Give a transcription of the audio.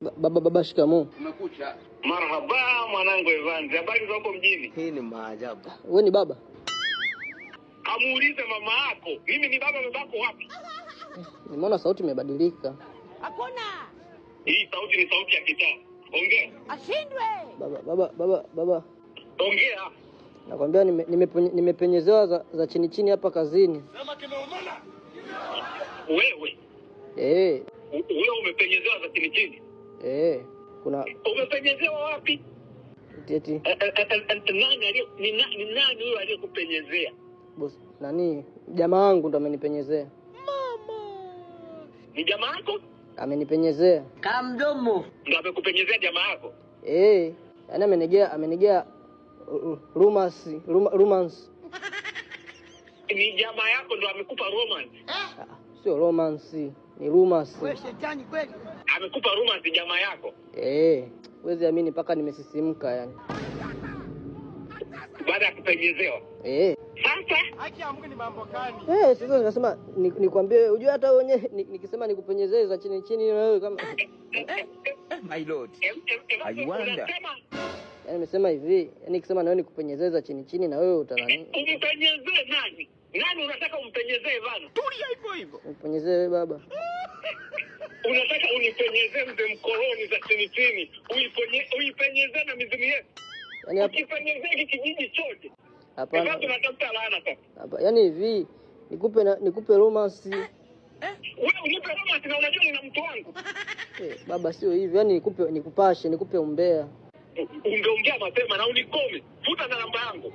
Baba shikamoo. Umekucha. Marhaba mwanangu Evans. Habari za huko mjini? Hii ni maajabu. Wewe ni baba? Kamuulize mama yako. Mimi ni baba, babako wapi? Nimeona sauti imebadilika. Hakuna. Hii sauti ni sauti ya kitaa. Ongea. Ashindwe. Baba. Ongea. Nakwambia nimepenyezewa za chini hapa kazini. Sema kimeumana. Wewe. Wewe umepenyezewa za chini? Kuna umepenyezewa wapi? Eti. Ni nani huyo aliyekupenyezea? Boss, nani? Jamaa wangu ndo amenipenyezea. Mama. Ni jamaa yako? Amenipenyezea. Kamdomo. Ndo amekupenyezea jamaa yako? Yaani amenigea romance. Ni jamaa yako ndo amekupa romance? Sio romance, ni rumors. Wewe shetani kweli. Amekupa romance jamaa yako? Huwezi amini mpaka nimesisimka yani. Baada ya kupenyezewa? Sasa Acha Mungu ni mambo gani? Sasa nikasema nikwambie, unajua hata wenyewe nikisema nikupenyezee za chini na wewe kama My lord. I wonder. Yaani nimesema hivi, yaani nikisema na wewe nikupenyezee za chini na wewe utanani? Umpenyezee nani? Nani unataka umpenyezee bana? Tulia hivyo. Umpenyezee baba. Unataka unipenyezee mzee mkoloni za chini. Uipenyezee na mizimu yetu. Yaani ukipenyezee kijiji chote. Hapana. Sasa tunatafuta laana sasa. Hapa yaani hivi, nikupe romance. Wewe unipe romance na unajua nina mtu wangu. Baba sio hivi, yaani nikupe umbea. Ungeongea mapema na unikome. Futa na namba yangu.